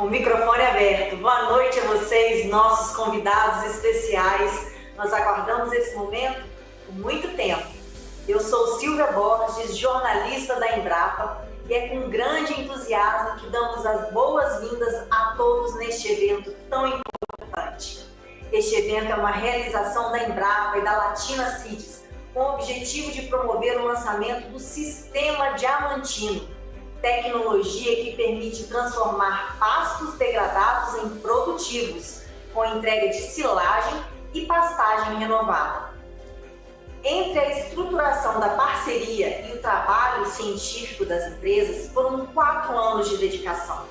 Com o microfone aberto. Boa noite a vocês, nossos convidados especiais. Nós aguardamos esse momento por muito tempo. Eu sou Silvia Borges, jornalista da Embrapa, e é com grande entusiasmo que damos as boas-vindas a todos neste evento tão importante. Este evento é uma realização da Embrapa e da Latina Cities, com o objetivo de promover o lançamento do Sistema Diamantino, tecnologia que permite transformar pastos degradados em produtivos, com entrega de silagem e pastagem renovada. Entre a estruturação da parceria e o trabalho científico das empresas, foram 4 anos de dedicação,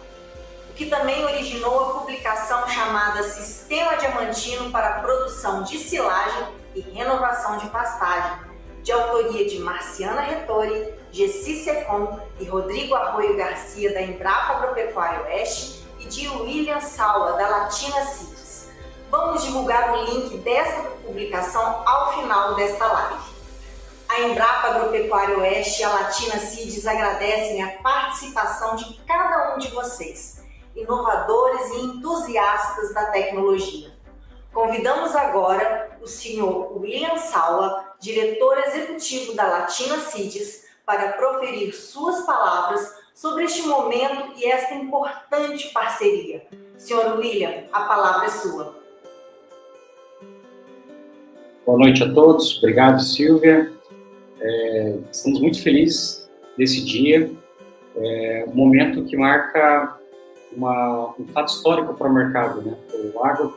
o que também originou a publicação chamada Sistema Diamantino para a Produção de Silagem e Renovação de Pastagem, de autoria de Marciana Rettori, Gessi Secom e Rodrigo Arroio Garcia, da Embrapa Agropecuária Oeste, e de William Salwa, da Latina Cities. Vamos divulgar o link dessa publicação ao final desta live. A Embrapa Agropecuária Oeste e a Latina Cities agradecem a participação de cada um de vocês, inovadores e entusiastas da tecnologia. Convidamos agora o senhor William Salwa, diretor executivo da Latina Cities, para proferir suas palavras sobre este momento e esta importante parceria. Senhor William, a palavra é sua. Boa noite a todos. Obrigado, Silvia. Estamos muito felizes desse dia, um momento que marca um fato histórico para o mercado, né?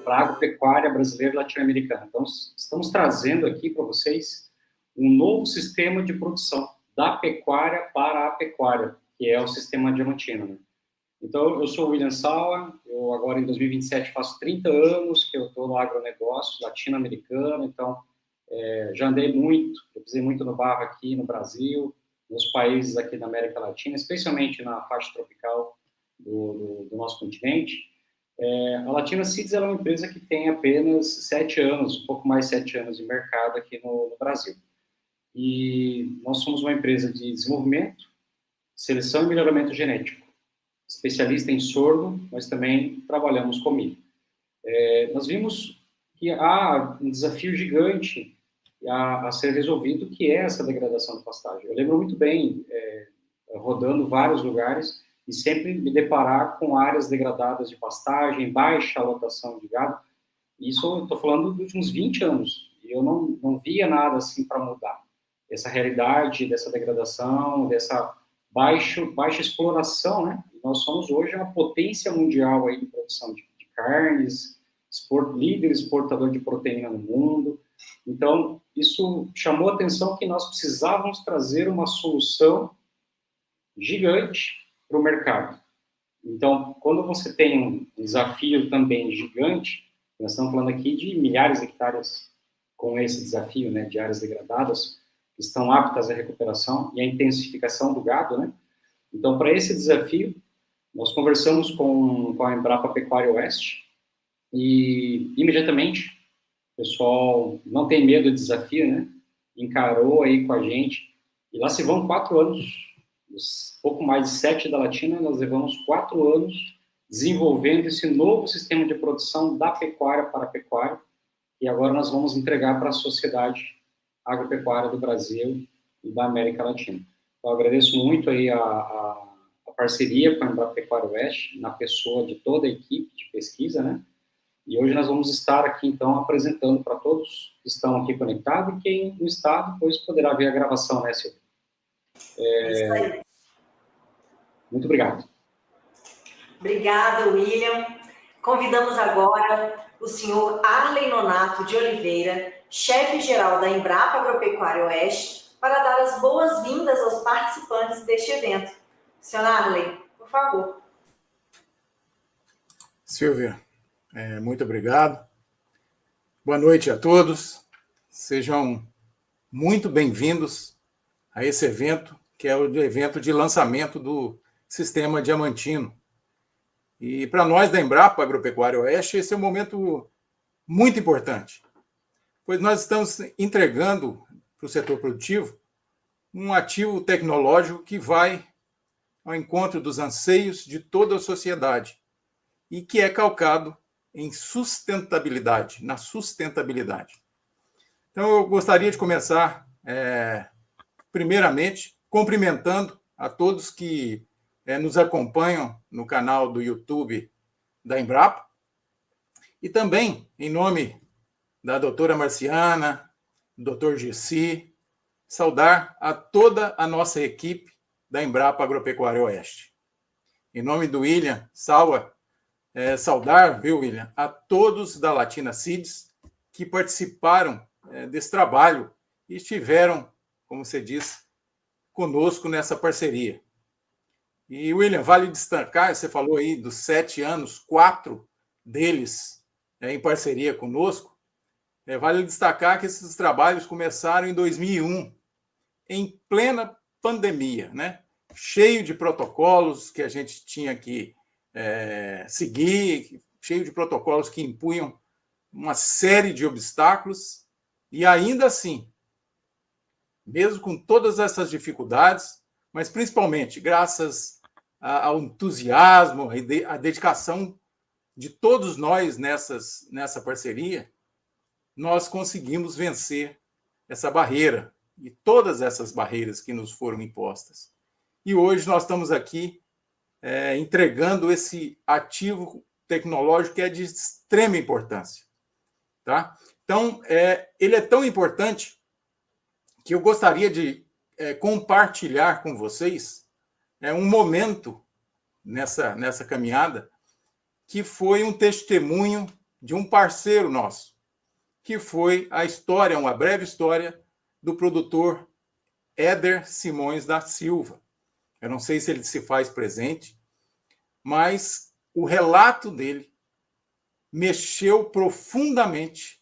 Para a agropecuária brasileira e latino-americana. Então, estamos trazendo aqui para vocês um novo sistema de produção da pecuária para a pecuária, que é o Sistema Diamantino, né? Então, eu sou o William Salwa, eu agora em 2027 faço 30 anos que eu estou no agronegócio latino-americano, então já andei muito, eu pisei muito no barro aqui no Brasil, nos países aqui da América Latina, especialmente na faixa tropical do nosso continente. A Latina Cities é uma empresa que tem apenas 7 anos, um pouco mais de 7 anos de mercado aqui no Brasil. E nós somos uma empresa de desenvolvimento, seleção e melhoramento genético, especialista em sorgo, mas também trabalhamos com milho. Nós vimos que há um desafio gigante a ser resolvido, que é essa degradação da pastagem. Eu lembro muito bem, rodando vários lugares, e sempre me deparar com áreas degradadas de pastagem, baixa lotação de gado. Isso eu estou falando dos últimos 20 anos, e eu não via nada assim para mudar. Essa realidade dessa degradação, dessa baixa exploração, né? Nós somos hoje uma potência mundial aí de produção de carnes, líder exportador de proteína no mundo. Então, isso chamou a atenção que nós precisávamos trazer uma solução gigante para o mercado. Então, quando você tem um desafio também gigante, nós estamos falando aqui de milhares de hectares com esse desafio, né, de áreas degradadas, que estão aptas à recuperação e à intensificação do gado, né? Então, para esse desafio, nós conversamos com a Embrapa Pecuária Oeste e, imediatamente, o pessoal não tem medo de desafio, né? Encarou aí com a gente, e lá se vão 4 anos, pouco mais de 7 da Latina, nós levamos 4 anos desenvolvendo esse novo sistema de produção da pecuária para a pecuária, e agora nós vamos entregar para a sociedade agropecuária do Brasil e da América Latina. Então, eu agradeço muito aí a parceria com a Embrapa Pecuária Oeste, na pessoa de toda a equipe de pesquisa, né? E hoje nós vamos estar aqui, então, apresentando para todos que estão aqui conectados, e quem não está, depois poderá ver a gravação, né, Silvia? Muito obrigado. Obrigada, William. Convidamos agora o senhor Arley Nonato de Oliveira, chefe-geral da Embrapa Agropecuária Oeste, para dar as boas-vindas aos participantes deste evento. Senhor Arley, por favor. Silvia, muito obrigado. Boa noite a todos. Sejam muito bem-vindos a esse evento, que é o evento de lançamento do Sistema Diamantino. E para nós da Embrapa Agropecuária Oeste, esse é um momento muito importante, pois nós estamos entregando para o setor produtivo um ativo tecnológico que vai ao encontro dos anseios de toda a sociedade, e que é calcado em sustentabilidade, na sustentabilidade. Então, eu gostaria de começar, primeiramente, cumprimentando a todos que nos acompanham no canal do YouTube da Embrapa, e também, em nome da doutora Marciana, do doutor Gessi, saudar a toda a nossa equipe da Embrapa Agropecuária Oeste. Em nome do William Salwa, saudar, viu, William, a todos da Latina Seeds que participaram desse trabalho e estiveram, como você disse, conosco nessa parceria. E, William, vale destacar, você falou aí dos 7 anos, 4 deles em parceria conosco, vale destacar que esses trabalhos começaram em 2001, em plena pandemia, né? Cheio de protocolos que a gente tinha que seguir, cheio de protocolos que impunham uma série de obstáculos, e ainda assim, mesmo com todas essas dificuldades, mas principalmente graças ao entusiasmo, à dedicação de todos nós nessa parceria, nós conseguimos vencer essa barreira e todas essas barreiras que nos foram impostas. E hoje nós estamos aqui entregando esse ativo tecnológico que é de extrema importância. Tá? Então, ele é tão importante que eu gostaria de compartilhar com vocês um momento nessa caminhada que foi um testemunho de um parceiro nosso, que foi a história, uma breve história do produtor Éder Simões da Silva. Eu não sei se ele se faz presente, mas o relato dele mexeu profundamente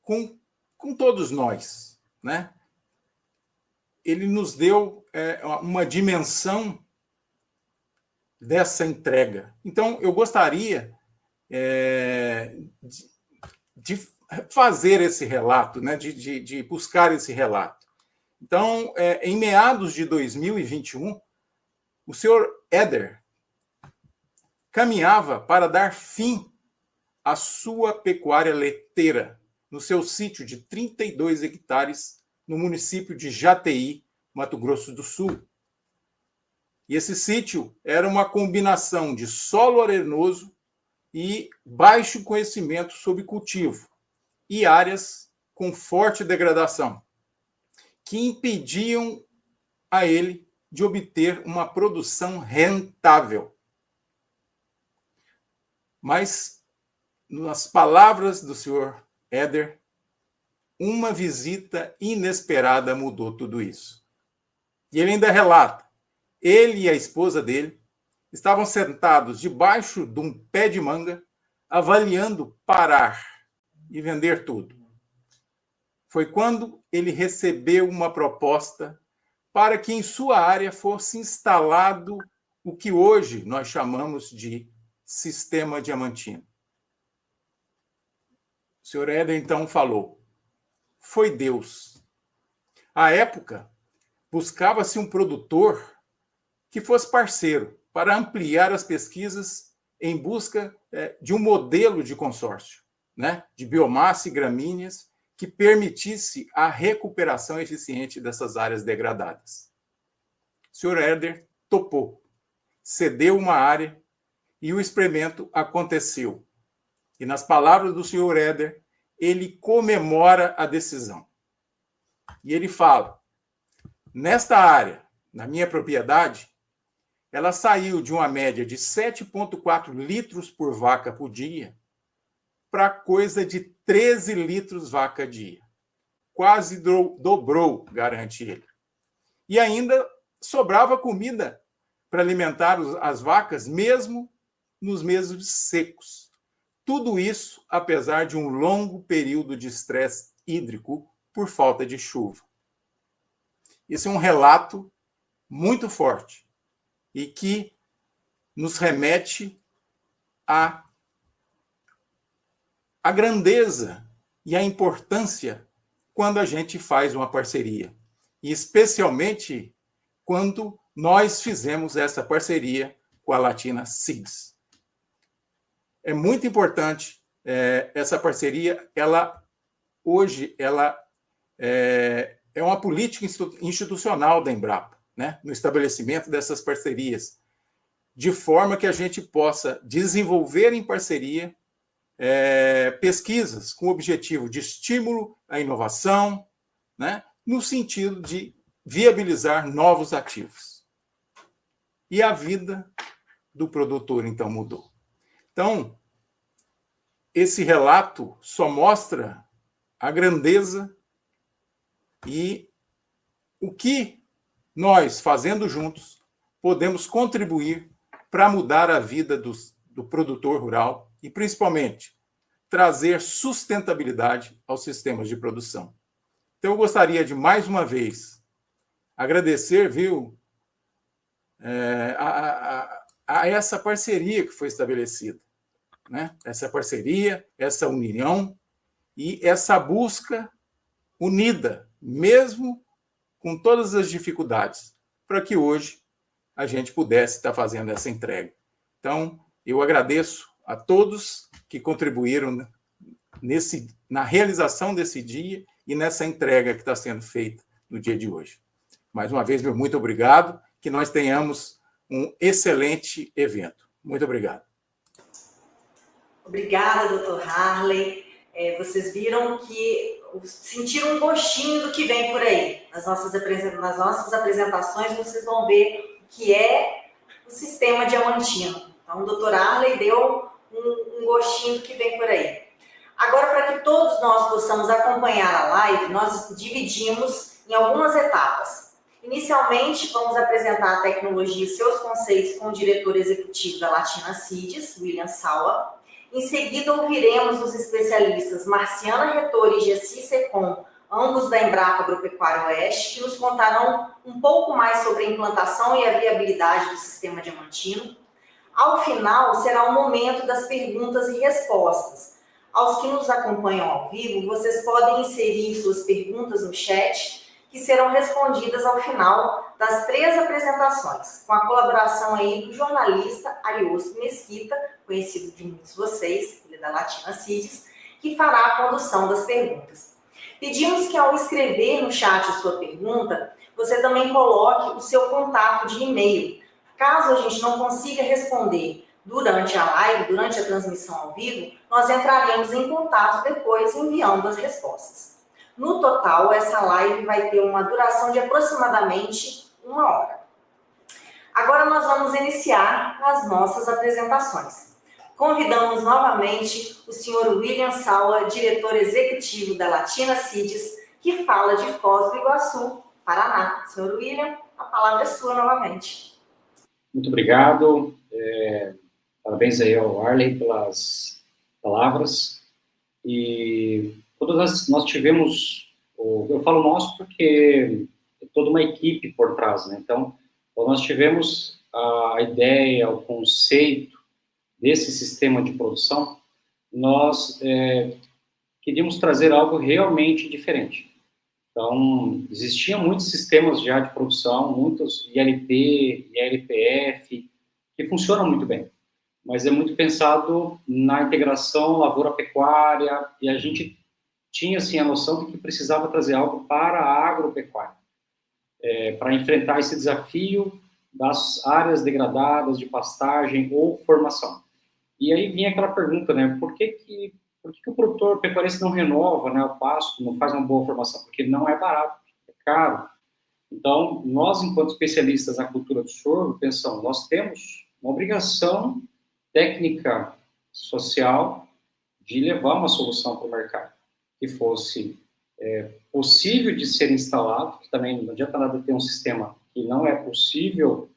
com todos nós, né? Ele nos deu uma dimensão dessa entrega. Então, eu gostaria de fazer esse relato, né? de buscar esse relato. Então, em meados de 2021, o senhor Éder caminhava para dar fim à sua pecuária leiteira, no seu sítio de 32 hectares, no município de Jataí, Mato Grosso do Sul. E esse sítio era uma combinação de solo arenoso e baixo conhecimento sobre cultivo, e áreas com forte degradação, que impediam a ele de obter uma produção rentável. Mas, nas palavras do senhor Éder, uma visita inesperada mudou tudo isso. E ele ainda relata, ele e a esposa dele estavam sentados debaixo de um pé de manga, avaliando parar e vender tudo. Foi quando ele recebeu uma proposta para que em sua área fosse instalado o que hoje nós chamamos de sistema diamantino. O senhor Éder, então, falou, foi Deus. À época, buscava-se um produtor que fosse parceiro para ampliar as pesquisas em busca de um modelo de consórcio, né, de biomassa e gramíneas que permitisse a recuperação eficiente dessas áreas degradadas. O senhor Éder topou, cedeu uma área e o experimento aconteceu. E nas palavras do senhor Éder, ele comemora a decisão. E ele fala, nesta área, na minha propriedade, ela saiu de uma média de 7,4 litros por vaca por dia para coisa de 13 litros vaca dia. Quase dobrou, garante ele. E ainda sobrava comida para alimentar as vacas, mesmo nos meses secos. Tudo isso apesar de um longo período de estresse hídrico por falta de chuva. Esse é um relato muito forte e que nos remete à grandeza e à importância quando a gente faz uma parceria. E especialmente quando nós fizemos essa parceria com a Latina Seeds. é muito importante essa parceria. Hoje, ela é uma política institucional da Embrapa, né? No estabelecimento dessas parcerias, de forma que a gente possa desenvolver em parceria pesquisas com o objetivo de estímulo à inovação, né? No sentido de viabilizar novos ativos. E a vida do produtor, então, mudou. Então, esse relato só mostra a grandeza e o que nós, fazendo juntos, podemos contribuir para mudar a vida do produtor rural e, principalmente, trazer sustentabilidade aos sistemas de produção. Então, eu gostaria de, mais uma vez, agradecer, a essa parceria que foi estabelecida, né? Essa parceria, essa união e essa busca unida, mesmo com todas as dificuldades, para que hoje a gente pudesse estar fazendo essa entrega. Então, eu agradeço a todos que contribuíram na realização desse dia e nessa entrega que está sendo feita no dia de hoje. Mais uma vez, meu muito obrigado, que nós tenhamos um excelente evento. Muito obrigado. Obrigada, doutor Harley. Vocês viram que sentiram um gostinho do que vem por aí. Nas nossas apresentações, vocês vão ver o que é o sistema diamantino. Então, o doutor Harley deu um gostinho do que vem por aí. Agora, para que todos nós possamos acompanhar a live, nós dividimos em algumas etapas. Inicialmente, vamos apresentar a tecnologia e seus conceitos com o diretor executivo da Latina Seeds, William Sawa. Em seguida, ouviremos os especialistas Marciana Retor e Gessi Secom, ambos da Embrapa Agropecuária Oeste, que nos contarão um pouco mais sobre a implantação e a viabilidade do sistema diamantino. Ao final, será o momento das perguntas e respostas. Aos que nos acompanham ao vivo, vocês podem inserir suas perguntas no chat, que serão respondidas ao final das 3 apresentações, com a colaboração aí do jornalista Ariosto Mesquita, conhecido de muitos de vocês, ele é da Latina Seeds, que fará a condução das perguntas. Pedimos que, ao escrever no chat a sua pergunta, você também coloque o seu contato de e-mail. Caso a gente não consiga responder durante a live, durante a transmissão ao vivo, nós entraremos em contato depois enviando as respostas. No total, essa live vai ter uma duração de aproximadamente 1 hora. Agora nós vamos iniciar as nossas apresentações. Convidamos novamente o senhor William Sawa, diretor executivo da Latina Seeds, que fala de Foz do Iguaçu, Paraná. Senhor William, a palavra é sua novamente. Muito obrigado. Parabéns aí ao Arley pelas palavras. E todas nós tivemos, eu falo nós porque é toda uma equipe por trás, né? Então, quando nós tivemos a ideia, o conceito desse sistema de produção, nós queríamos trazer algo realmente diferente. Então, existiam muitos sistemas já de produção, muitos ILP, ILPF, que funcionam muito bem, mas é muito pensado na integração lavoura-pecuária, e a gente tinha, assim, a noção de que precisava trazer algo para a agropecuária, para enfrentar esse desafio das áreas degradadas de pastagem ou formação. E aí vinha aquela pergunta, né, por que o produtor pecuarista não renova, né, o pasto, não faz uma boa formação? Porque não é barato, é caro. Então, nós, enquanto especialistas na cultura do sorgo, pensamos, nós temos uma obrigação técnica, social, de levar uma solução para o mercado, que fosse possível de ser instalado, que também não adianta nada ter um sistema que não é possível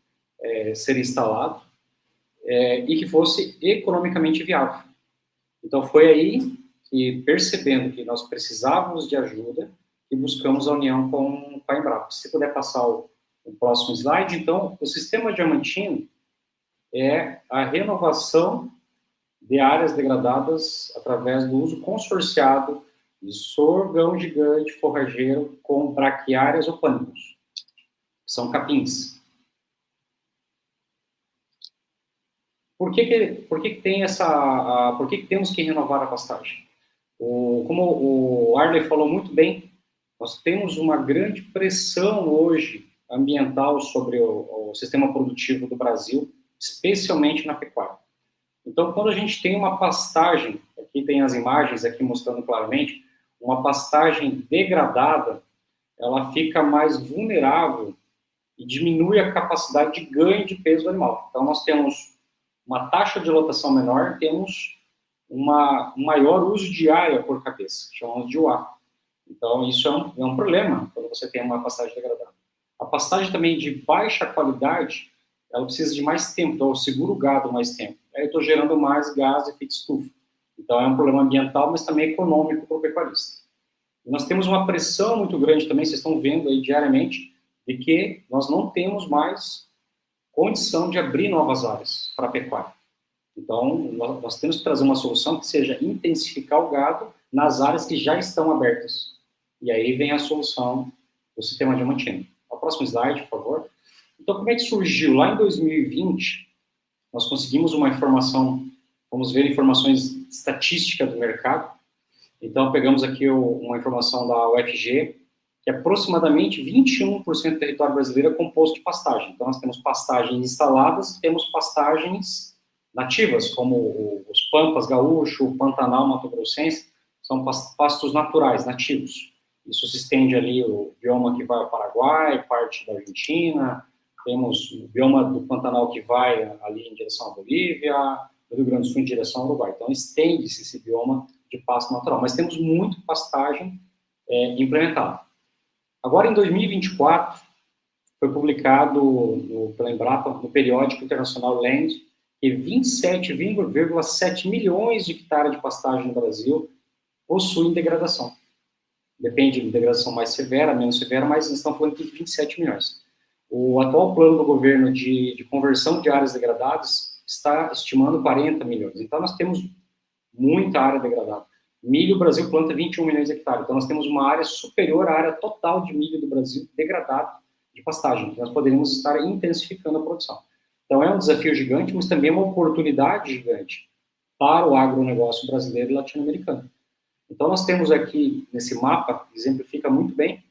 ser instalado, e que fosse economicamente viável. Então, foi aí que, percebendo que nós precisávamos de ajuda, que buscamos a união com a Embrapa. Se puder passar o próximo slide. Então, o sistema diamantino é a renovação de áreas degradadas através do uso consorciado de sorgão gigante forrageiro com braquiárias ou pânicos, que são capins. Por que temos que renovar a pastagem? Como o Arley falou muito bem, nós temos uma grande pressão hoje ambiental sobre o sistema produtivo do Brasil, especialmente na pecuária. Então, quando a gente tem uma pastagem, aqui tem as imagens aqui mostrando claramente, uma pastagem degradada, ela fica mais vulnerável e diminui a capacidade de ganho de peso do animal. Então, nós temos uma taxa de lotação menor, temos um maior uso de área por cabeça, chamamos de UA. Então, isso é um problema quando você tem uma pastagem degradada. A pastagem também de baixa qualidade, ela precisa de mais tempo, então eu seguro o gado mais tempo. Aí eu estou gerando mais gás de efeito estufa. Então, é um problema ambiental, mas também econômico para o pecuarista. E nós temos uma pressão muito grande também, vocês estão vendo aí diariamente, de que nós não temos mais condição de abrir novas áreas para a pecuária. Então, nós temos que trazer uma solução que seja intensificar o gado nas áreas que já estão abertas. E aí vem a solução do sistema diamantino. A próxima slide, por favor. Então, como é que surgiu? Lá em 2020, nós conseguimos uma informação, vamos ver informações estatísticas do mercado. Então, pegamos aqui uma informação da UFG, que aproximadamente 21% do território brasileiro é composto de pastagem. Então, nós temos pastagens instaladas e temos pastagens nativas, como os pampas gaúcho, o Pantanal mato-grossense, são pastos naturais, nativos. Isso se estende ali o bioma que vai ao Paraguai, parte da Argentina, temos o bioma do Pantanal que vai ali em direção à Bolívia, do Rio Grande do Sul em direção ao Uruguai. Então, estende-se esse bioma de pasto natural. Mas temos muito pastagem implementada. Agora, em 2024, foi publicado pela Embrapa, no periódico internacional Land, que 27,7 milhões de hectares de pastagem no Brasil possuem degradação. Depende de degradação mais severa, menos severa, mas nós estamos falando de 27 milhões. O atual plano do governo de conversão de áreas degradadas está estimando 40 milhões. Então, nós temos muita área degradada. Milho, o Brasil planta 21 milhões de hectares. Então, nós temos uma área superior à área total de milho do Brasil degradada de pastagem. Então, nós poderíamos estar intensificando a produção. Então, é um desafio gigante, mas também é uma oportunidade gigante para o agronegócio brasileiro e latino-americano. Então, nós temos aqui, nesse mapa, exemplifica muito bem,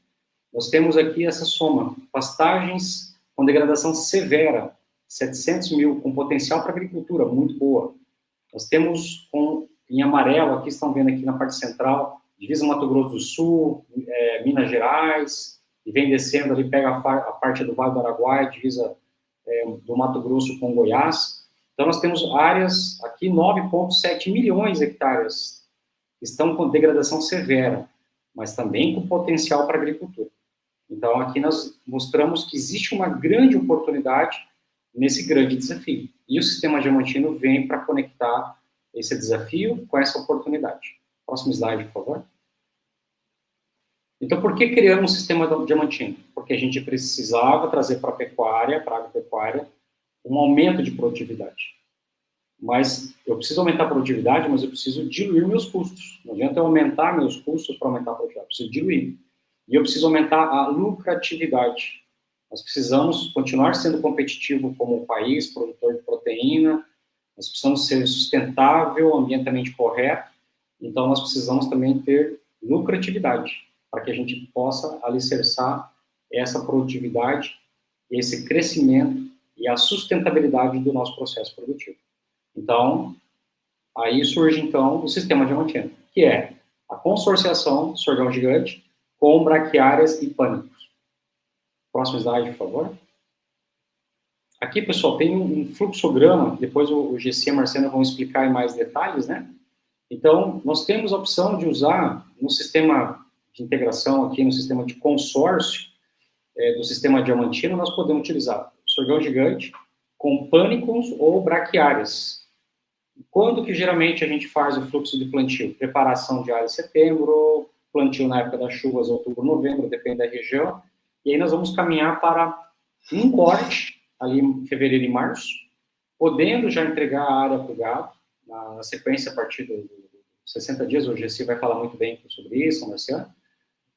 nós temos aqui essa soma, pastagens com degradação severa, 700 mil, com potencial para agricultura, muito boa. Nós temos, em amarelo, aqui estão vendo aqui na parte central, divisa Mato Grosso do Sul, Minas Gerais, e vem descendo ali, pega a parte do Vale do Araguaia, divisa do Mato Grosso com Goiás. Então, nós temos áreas, aqui 9,7 milhões de hectares estão com degradação severa, mas também com potencial para agricultura. Então, aqui nós mostramos que existe uma grande oportunidade nesse grande desafio. E o sistema diamantino vem para conectar esse desafio com essa oportunidade. Próximo slide, por favor. Então, por que criamos um sistema diamantino? Porque a gente precisava trazer para a pecuária, para a agropecuária, um aumento de produtividade. Mas eu preciso aumentar a produtividade, mas eu preciso diluir meus custos. Não adianta eu aumentar meus custos para aumentar a produtividade, eu preciso diluir. E eu preciso aumentar a lucratividade. Nós precisamos continuar sendo competitivo como país, produtor de proteína, nós precisamos ser sustentável, ambientalmente correto, então nós precisamos também ter lucratividade, para que a gente possa alicerçar essa produtividade, esse crescimento e a sustentabilidade do nosso processo produtivo. Então, aí surge, então, o sistema diamantino, que é a consorciação do sorgão gigante com braquiárias e pânicos. Próximo slide, por favor. Aqui, pessoal, tem um fluxograma, depois o GC e a Marcena vão explicar em mais detalhes, né? Então, nós temos a opção de usar no sistema de integração aqui, no sistema de consórcio do sistema diamantino, nós podemos utilizar o sorgão gigante com pânicos ou braquiárias. Quando que geralmente a gente faz o fluxo de plantio? Preparação de área em setembro, plantio na época das chuvas, outubro, novembro, depende da região, e aí nós vamos caminhar para um corte, ali em fevereiro e março, podendo já entregar a área para o gado, na sequência a partir dos 60 dias, o GC vai falar muito bem sobre isso, Marciano,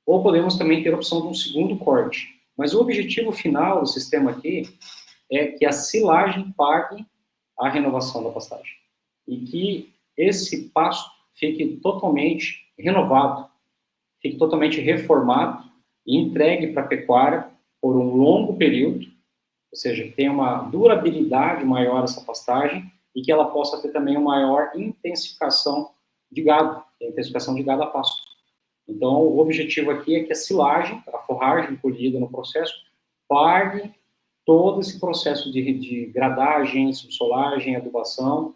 ou podemos também ter a opção de um segundo corte. Mas o objetivo final do sistema aqui é que a silagem pague a renovação da pastagem. E que esse pasto fique totalmente renovado, fique totalmente reformado e entregue para a pecuária por um longo período, ou seja, que tenha uma durabilidade maior essa pastagem e que ela possa ter também uma maior intensificação de gado, a pasto. Então, o objetivo aqui é que a silagem, a forragem colhida no processo, pague todo esse processo de gradagem, subsolagem, adubação,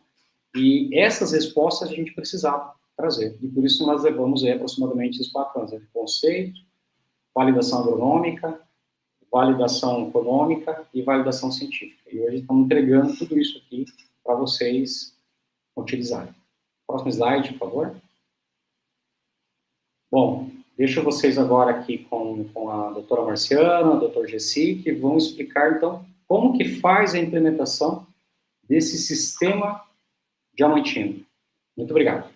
e essas respostas a gente precisava trazer. E por isso nós levamos aí aproximadamente esses 4 anos, de conceito, validação agronômica, validação econômica e validação científica. E hoje estamos entregando tudo isso aqui para vocês utilizarem. Próximo slide, por favor. Bom, deixo vocês agora aqui com a doutora Marciana, a doutora Gessi, que vão explicar, então, como que faz a implementação desse sistema diamantino. Muito obrigado.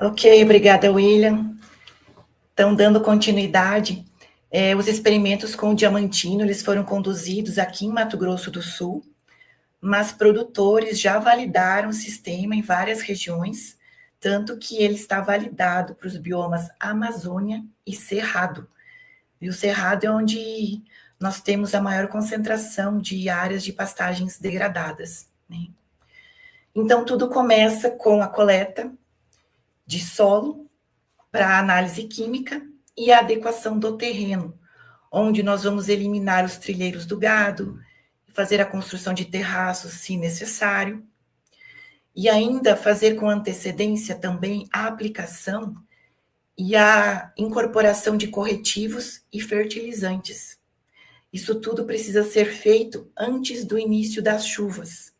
Ok, obrigada, William. Então, dando continuidade, os experimentos com o diamantino, eles foram conduzidos aqui em Mato Grosso do Sul, mas produtores já validaram o sistema em várias regiões, tanto que ele está validado para os biomas Amazônia e Cerrado. E o Cerrado é onde nós temos a maior concentração de áreas de pastagens degradadas, né? Então, tudo começa com a coleta de solo para análise química e a adequação do terreno, onde nós vamos eliminar os trilheiros do gado, fazer a construção de terraços, se necessário, e ainda fazer com antecedência também a aplicação e a incorporação de corretivos e fertilizantes. Isso tudo precisa ser feito antes do início das chuvas,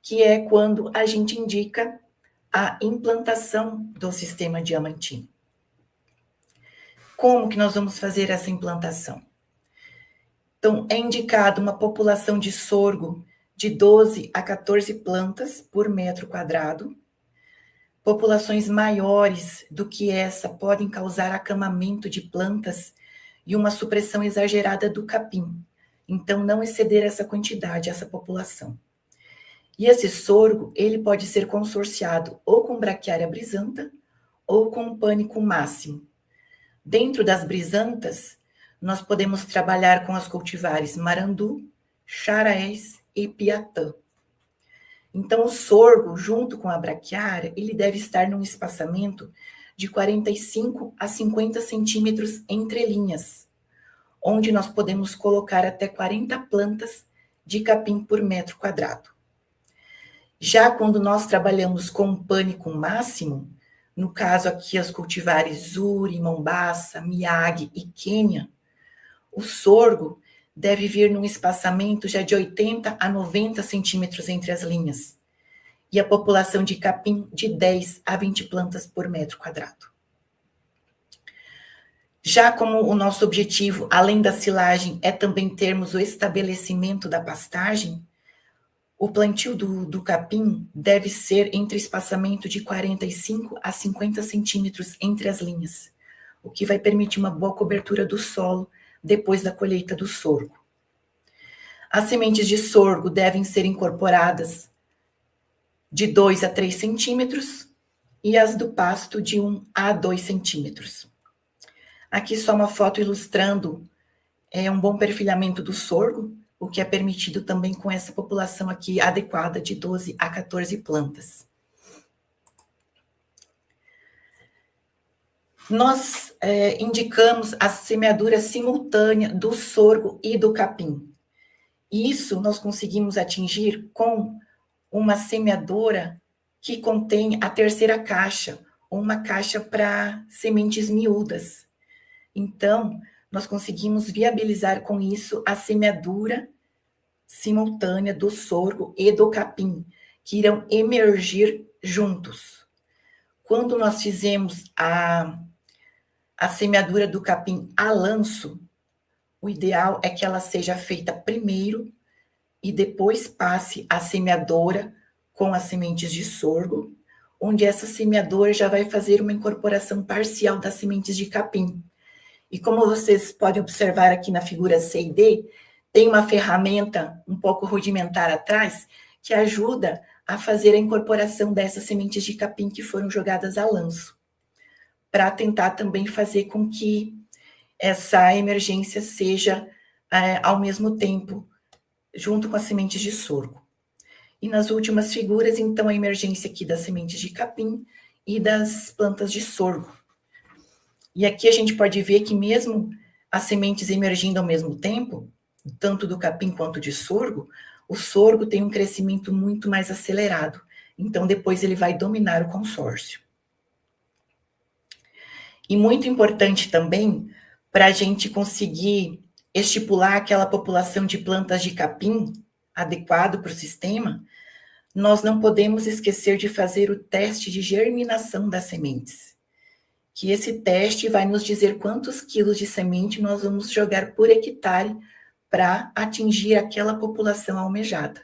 que é quando a gente indica a implantação do sistema diamantino. Como que nós vamos fazer essa implantação? Então, é indicado uma população de sorgo de 12 a 14 plantas por metro quadrado. Populações maiores do que essa podem causar acamamento de plantas e uma supressão exagerada do capim. Então, não exceder essa quantidade, essa população. E esse sorgo, ele pode ser consorciado ou com braquiária brisanta ou com um pânico máximo. Dentro das brisantas, nós podemos trabalhar com as cultivares marandu, charaés e piatã. Então, o sorgo, junto com a braquiária, ele deve estar num espaçamento de 45 a 50 centímetros entre linhas, onde nós podemos colocar até 40 plantas de capim por metro quadrado. Já quando nós trabalhamos com pânico máximo, no caso aqui as cultivares Zuri, Mombaça, Miyagi e Quênia, o sorgo deve vir num espaçamento já de 80 a 90 centímetros entre as linhas, e a população de capim de 10 a 20 plantas por metro quadrado. Já como o nosso objetivo, além da silagem, é também termos o estabelecimento da pastagem, o plantio do capim deve ser entre espaçamento de 45 a 50 centímetros entre as linhas, o que vai permitir uma boa cobertura do solo depois da colheita do sorgo. As sementes de sorgo devem ser incorporadas de 2 a 3 centímetros e as do pasto de 1 a 2 centímetros. Aqui só uma foto ilustrando um bom perfilhamento do sorgo, o que é permitido também com essa população aqui adequada de 12 a 14 plantas. Nós indicamos a semeadura simultânea do sorgo e do capim. Isso nós conseguimos atingir com uma semeadora que contém a terceira caixa, ou uma caixa para sementes miúdas. Então, nós conseguimos viabilizar com isso a semeadura simultânea do sorgo e do capim, que irão emergir juntos. Quando nós fizemos a semeadura do capim a lanço, o ideal é que ela seja feita primeiro e depois passe a semeadora com as sementes de sorgo, onde essa semeadora já vai fazer uma incorporação parcial das sementes de capim. E como vocês podem observar aqui na figura C e D, tem uma ferramenta um pouco rudimentar atrás que ajuda a fazer a incorporação dessas sementes de capim que foram jogadas a lanço, para tentar também fazer com que essa emergência seja ao mesmo tempo, junto com as sementes de sorgo. E nas últimas figuras, então, a emergência aqui das sementes de capim e das plantas de sorgo. E aqui a gente pode ver que mesmo as sementes emergindo ao mesmo tempo, tanto do capim quanto de sorgo, o sorgo tem um crescimento muito mais acelerado. Então, depois ele vai dominar o consórcio. E muito importante também, para a gente conseguir estipular aquela população de plantas de capim adequado para o sistema, nós não podemos esquecer de fazer o teste de germinação das sementes. Que esse teste vai nos dizer quantos quilos de semente nós vamos jogar por hectare para atingir aquela população almejada.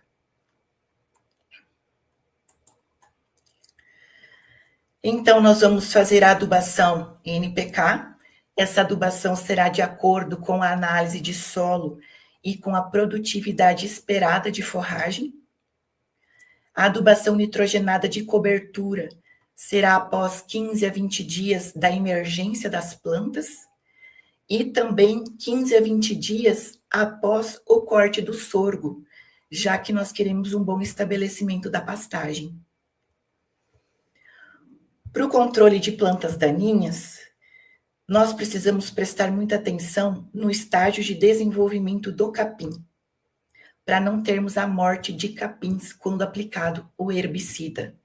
Então, nós vamos fazer a adubação NPK. Essa adubação será de acordo com a análise de solo e com a produtividade esperada de forragem. A adubação nitrogenada de cobertura será após 15 a 20 dias da emergência das plantas e também 15 a 20 dias após o corte do sorgo, já que nós queremos um bom estabelecimento da pastagem. Para o controle de plantas daninhas, nós precisamos prestar muita atenção no estágio de desenvolvimento do capim, para não termos a morte de capins quando aplicado o herbicida.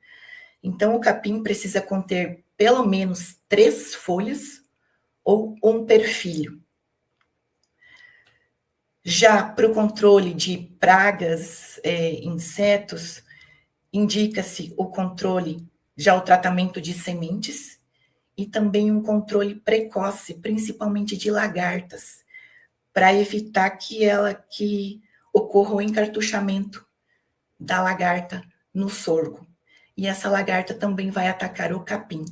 Então, o capim precisa conter pelo menos 3 folhas ou um perfilho. Já para o controle de pragas, insetos, indica-se o controle, já o tratamento de sementes, e também um controle precoce, principalmente de lagartas, para evitar que ocorra o encartuchamento da lagarta no sorgo. E essa lagarta também vai atacar o capim.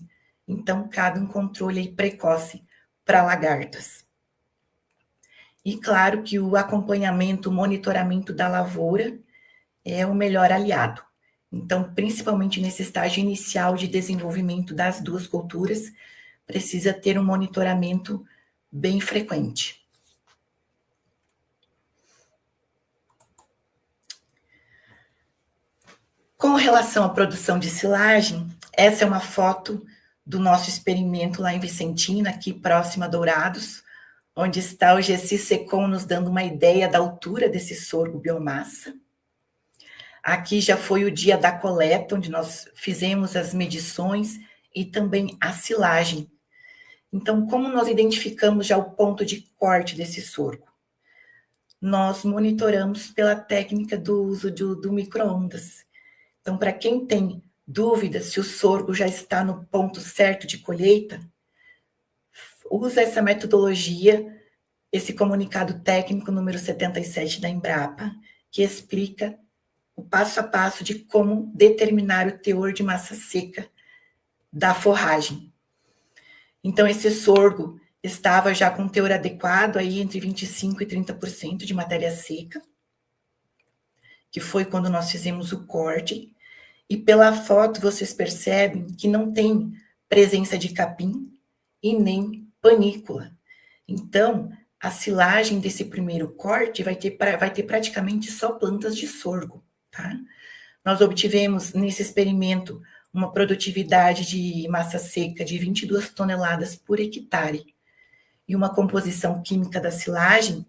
Então, cabe um controle precoce para lagartas. E claro que o acompanhamento, o monitoramento da lavoura é o melhor aliado. Então, principalmente nesse estágio inicial de desenvolvimento das 2 culturas, precisa ter um monitoramento bem frequente. Com relação à produção de silagem, essa é uma foto do nosso experimento lá em Vicentina, aqui próximo a Dourados, onde está o Gessi Secom nos dando uma ideia da altura desse sorgo biomassa. Aqui já foi o dia da coleta, onde nós fizemos as medições e também a silagem. Então, como nós identificamos já o ponto de corte desse sorgo? Nós monitoramos pela técnica do uso do micro-ondas. Então, para quem tem dúvidas se o sorgo já está no ponto certo de colheita, usa essa metodologia, esse comunicado técnico número 77 da Embrapa, que explica o passo a passo de como determinar o teor de massa seca da forragem. Então, esse sorgo estava já com teor adequado, aí entre 25% e 30% de matéria seca, que foi quando nós fizemos o corte. E pela foto vocês percebem que não tem presença de capim e nem panícula. Então, a silagem desse primeiro corte vai ter praticamente só plantas de sorgo. Tá? Nós obtivemos nesse experimento uma produtividade de massa seca de 22 toneladas por hectare e uma composição química da silagem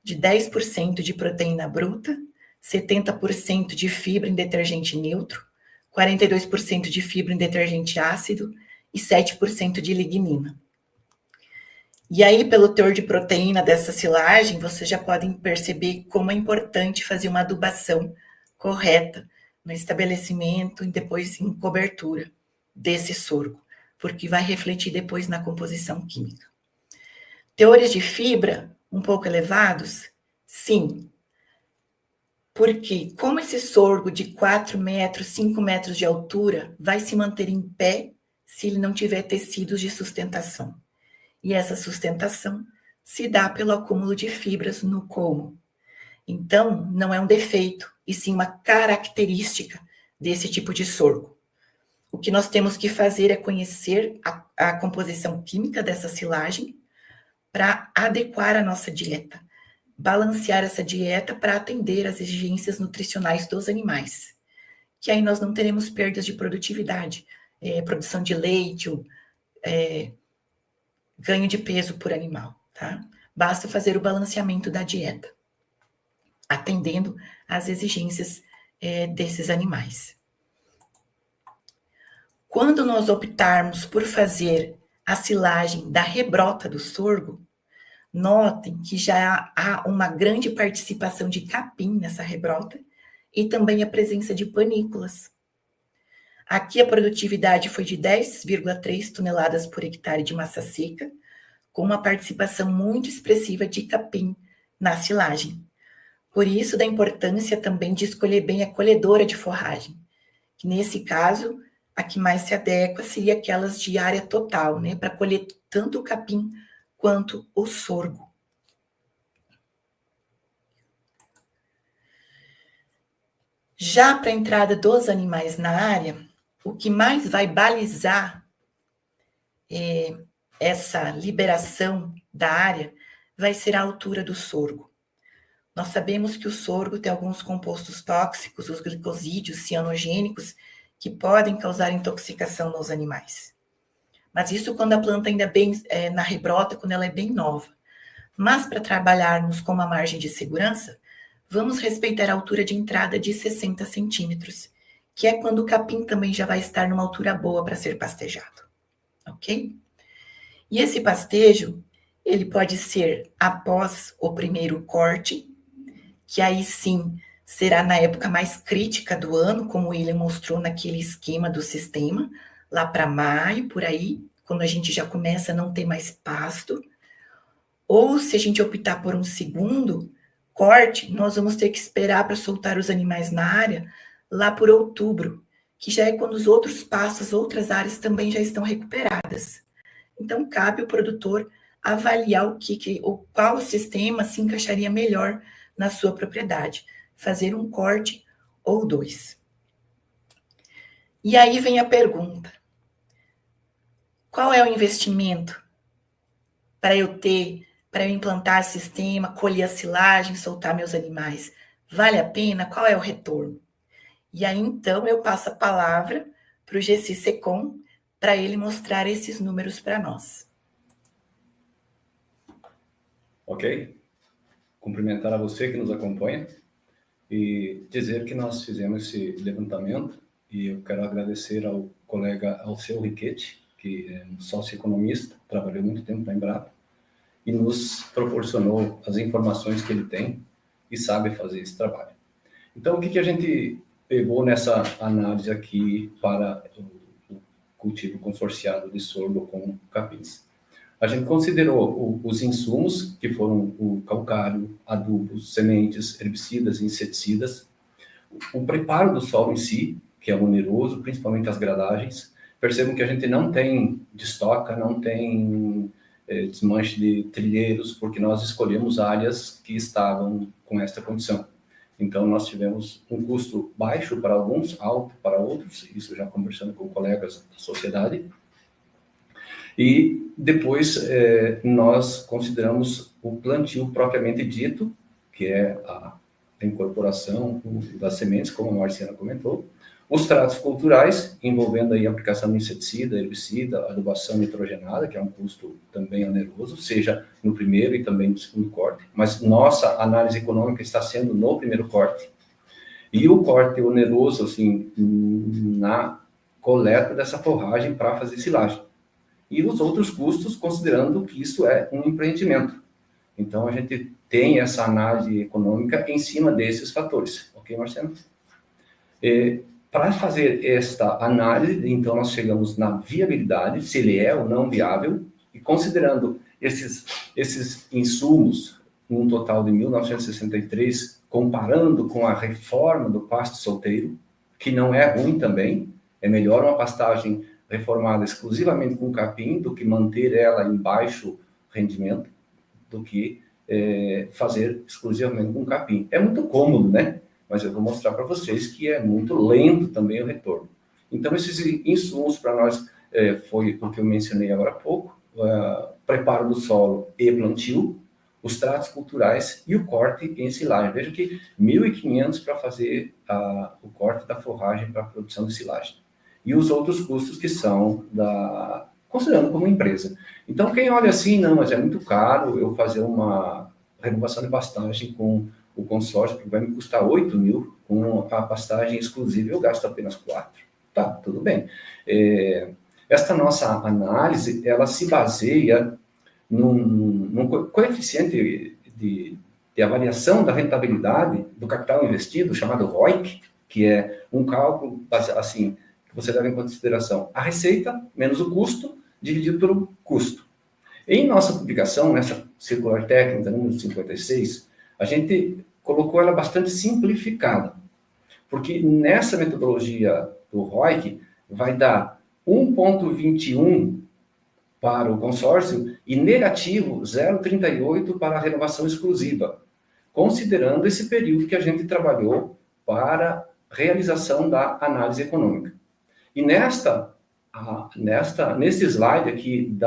de 10% de proteína bruta, 70% de fibra em detergente neutro, 42% de fibra em detergente ácido e 7% de lignina. E aí, pelo teor de proteína dessa silagem, vocês já podem perceber como é importante fazer uma adubação correta no estabelecimento e depois em cobertura desse sorgo, porque vai refletir depois na composição química. Teores de fibra um pouco elevados? Sim. Porque como esse sorgo de 4 metros, 5 metros de altura vai se manter em pé se ele não tiver tecidos de sustentação. E essa sustentação se dá pelo acúmulo de fibras no colmo. Então, não é um defeito, e sim uma característica desse tipo de sorgo. O que nós temos que fazer é conhecer a composição química dessa silagem para adequar a nossa dieta, balancear essa dieta para atender às exigências nutricionais dos animais, que aí nós não teremos perdas de produtividade, produção de leite, ganho de peso por animal, tá? Basta fazer o balanceamento da dieta, atendendo às exigências desses animais. Quando nós optarmos por fazer a silagem da rebrota do sorgo, notem que já há uma grande participação de capim nessa rebrota e também a presença de panículas. Aqui a produtividade foi de 10,3 toneladas por hectare de massa seca, com uma participação muito expressiva de capim na silagem. Por isso, da importância também de escolher bem a colhedora de forragem, que nesse caso, a que mais se adequa seria aquelas de área total, né, para colher tanto o capim quanto o sorgo. Já para a entrada dos animais na área, o que mais vai balizar essa liberação da área vai ser a altura do sorgo. Nós sabemos que o sorgo tem alguns compostos tóxicos, os glicosídeos cianogênicos, que podem causar intoxicação nos animais. Mas isso quando a planta ainda é bem na rebrota, quando ela é bem nova. Mas para trabalharmos com uma margem de segurança, vamos respeitar a altura de entrada de 60 centímetros, que é quando o capim também já vai estar numa altura boa para ser pastejado. Ok? E esse pastejo, ele pode ser após o primeiro corte, que aí sim será na época mais crítica do ano, como o William mostrou naquele esquema do sistema, lá para maio, por aí, quando a gente já começa a não ter mais pasto. Ou se a gente optar por um segundo corte, nós vamos ter que esperar para soltar os animais na área lá por outubro, que já é quando os outros pastos, outras áreas também já estão recuperadas. Então, cabe ao produtor avaliar qual sistema se encaixaria melhor na sua propriedade, fazer um corte ou dois. E aí vem a pergunta: qual é o investimento para eu implantar sistema, colher a silagem, soltar meus animais? Vale a pena? Qual é o retorno? E aí, então, eu passo a palavra para o Gessi Secom, para ele mostrar esses números para nós. Ok. Cumprimentar a você que nos acompanha e dizer que nós fizemos esse levantamento e eu quero agradecer ao colega Alceu Riquetti, que é um sócio-economista, trabalhou muito tempo na Embrapa e nos proporcionou as informações que ele tem e sabe fazer esse trabalho. Então, o que a gente pegou nessa análise aqui para o cultivo consorciado de sorgo com capins? A gente considerou os insumos, que foram o calcário, adubos, sementes, herbicidas, inseticidas, o preparo do solo em si, que é oneroso, principalmente as gradagens. Percebam que a gente não tem destoca, não tem desmanche de trilheiros, porque nós escolhemos áreas que estavam com esta condição. Então, nós tivemos um custo baixo para alguns, alto para outros, isso já conversando com colegas da sociedade. E depois nós consideramos o plantio propriamente dito, que é a incorporação das sementes, como a Marciana comentou, os tratos culturais, envolvendo aí a aplicação de inseticida, herbicida, adubação nitrogenada, que é um custo também oneroso, seja no primeiro e também no segundo corte, mas nossa análise econômica está sendo no primeiro corte. E o corte oneroso, assim, na coleta dessa forragem para fazer silagem. E os outros custos, considerando que isso é um empreendimento. Então, a gente tem essa análise econômica em cima desses fatores. Ok, Marcelo? Para fazer esta análise, então, nós chegamos na viabilidade, se ele é ou não viável, e considerando esses insumos, num total de 1.963, comparando com a reforma do pasto solteiro, que não é ruim também, é melhor uma pastagem reformada exclusivamente com capim do que manter ela em baixo rendimento, do que fazer exclusivamente com capim. É muito cômodo, né? Mas eu vou mostrar para vocês que é muito lento também o retorno. Então, esses insumos para nós foi o que eu mencionei agora há pouco, preparo do solo e plantio, os tratos culturais e o corte em silagem. Veja que 1.500 para fazer o corte da forragem para a produção de silagem. E os outros custos que são considerando como empresa. Então, quem olha assim, não, mas é muito caro eu fazer uma renovação de pastagem com o consórcio, que vai me custar 8.000, com a pastagem exclusiva eu gasto apenas 4. Tá, tudo bem. Esta nossa análise, ela se baseia num coeficiente de avaliação da rentabilidade do capital investido, chamado ROIC, que é um cálculo, assim, que você leva em consideração a receita menos o custo, dividido pelo custo. Em nossa publicação, nessa circular técnica número 56, a gente colocou ela bastante simplificada, porque nessa metodologia do ROIC vai dar 1,21 para o consórcio e negativo 0,38 para a renovação exclusiva, considerando esse período que a gente trabalhou para realização da análise econômica. E nesse slide aqui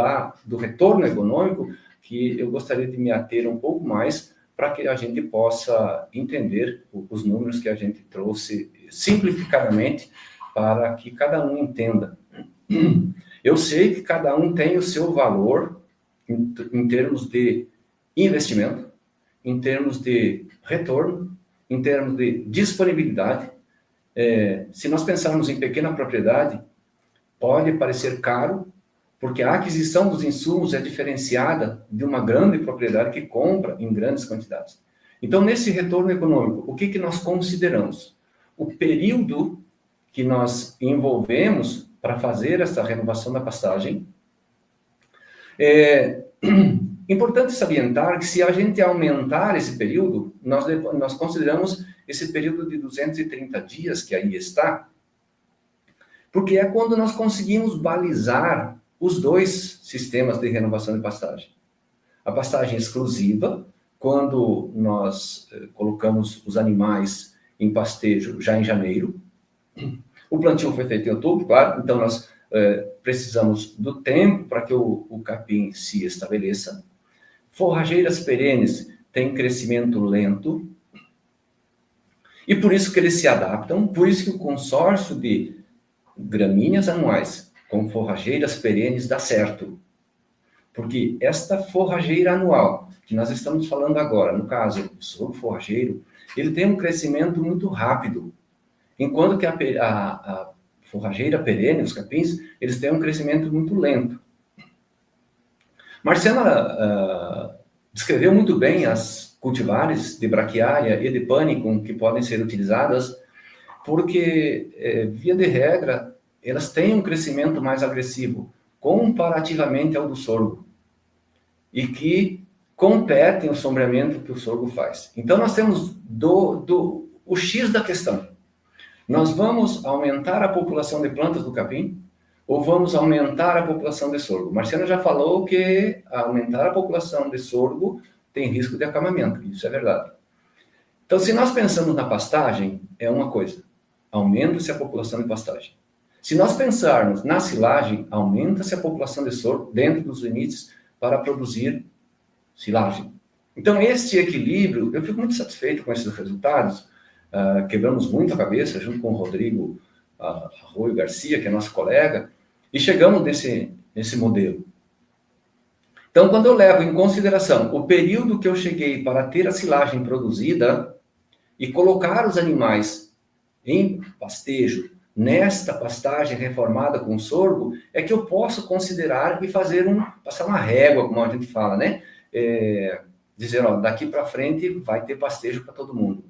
do retorno econômico, que eu gostaria de me ater um pouco mais para que a gente possa entender os números que a gente trouxe simplificadamente para que cada um entenda. Eu sei que cada um tem o seu valor em termos de investimento, em termos de retorno, em termos de disponibilidade. Se nós pensarmos em pequena propriedade, pode parecer caro, porque a aquisição dos insumos é diferenciada de uma grande propriedade que compra em grandes quantidades. Então, nesse retorno econômico, o que nós consideramos? O período que nós envolvemos para fazer essa renovação da pastagem. É importante salientar que se a gente aumentar esse período, nós consideramos esse período de 230 dias, que aí está, porque é quando nós conseguimos balizar os dois sistemas de renovação de pastagem. A pastagem exclusiva, quando nós colocamos os animais em pastejo já em janeiro. O plantio foi feito em outubro, claro, então nós precisamos do tempo para que o capim se estabeleça. Forrageiras perenes têm crescimento lento, e por isso que eles se adaptam, por isso que o consórcio de gramíneas anuais com forrageiras perenes dá certo. Porque esta forrageira anual, que nós estamos falando agora, no caso, o sorgo forrageiro, ele tem um crescimento muito rápido, enquanto que a forrageira perene, os capins, eles têm um crescimento muito lento. Marcela descreveu muito bem as cultivares de braquiária e de pânico que podem ser utilizadas, porque, via de regra, elas têm um crescimento mais agressivo, comparativamente ao do sorgo, e que competem o sombreamento que o sorgo faz. Então, nós temos o X da questão. Nós vamos aumentar a população de plantas do capim ou vamos aumentar a população de sorgo? Marciana já falou que aumentar a população de sorgo tem risco de acamamento, isso é verdade. Então, se nós pensamos na pastagem, é uma coisa, aumenta-se a população de pastagem. Se nós pensarmos na silagem, aumenta-se a população de sorgo dentro dos limites para produzir silagem. Então, este equilíbrio, eu fico muito satisfeito com esses resultados. Quebramos muito a cabeça, junto com o Rodrigo Arroio Garcia, que é nosso colega, e chegamos nesse modelo. Então, quando eu levo em consideração o período que eu cheguei para ter a silagem produzida e colocar os animais em pastejo, nesta pastagem reformada com sorgo, é que eu posso considerar e passar uma régua, como a gente fala, né? Dizer, ó, daqui para frente vai ter pastejo para todo mundo.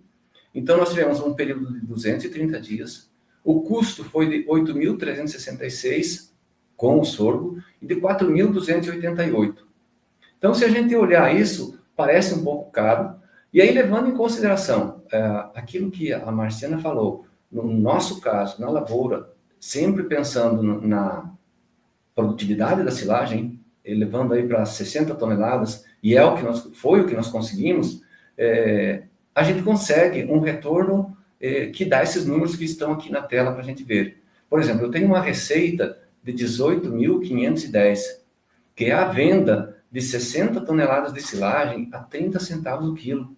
Então, nós tivemos um período de 230 dias, o custo foi de 8.366 com o sorgo e de 4.288. Então, se a gente olhar isso, parece um pouco caro, e aí levando em consideração aquilo que a Marciana falou, no nosso caso, na lavoura, sempre pensando na produtividade da silagem, elevando aí para 60 toneladas, e foi o que nós conseguimos, a gente consegue um retorno que dá esses números que estão aqui na tela para a gente ver. Por exemplo, eu tenho uma receita de 18.510, que é a venda de 60 toneladas de silagem a 30 centavos o quilo.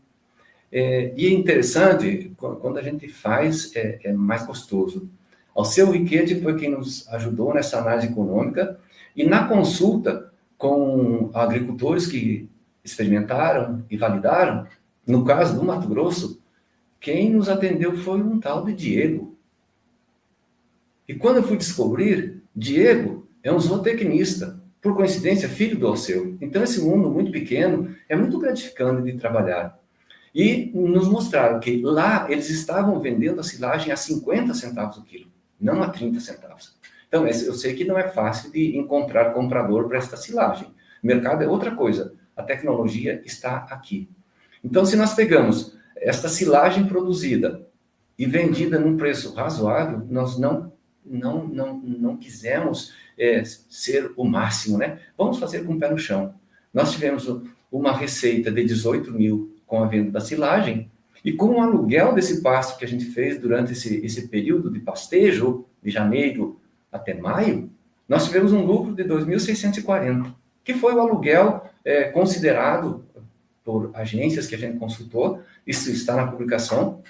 E é interessante, quando a gente faz, é mais gostoso. Alceu Riquetti foi quem nos ajudou nessa análise econômica, e na consulta com agricultores que experimentaram e validaram, no caso do Mato Grosso, quem nos atendeu foi um tal de Diego. E quando eu fui descobrir, Diego é um zootecnista, por coincidência, filho do Alceu. Então, esse mundo muito pequeno é muito gratificante de trabalhar. E nos mostraram que lá eles estavam vendendo a silagem a 50 centavos o quilo, não a 30 centavos. Então, eu sei que não é fácil de encontrar comprador para esta silagem. O mercado é outra coisa. A tecnologia está aqui. Então, se nós pegamos esta silagem produzida e vendida num preço razoável, nós não quisemos ser o máximo, né? Vamos fazer com o pé no chão. Nós tivemos uma receita de 18 mil com a venda da silagem, e com o aluguel desse pasto que a gente fez durante esse período de pastejo, de janeiro até maio, nós tivemos um lucro de 2.640, que foi o aluguel considerado por agências que a gente consultou. Isso está na publicação.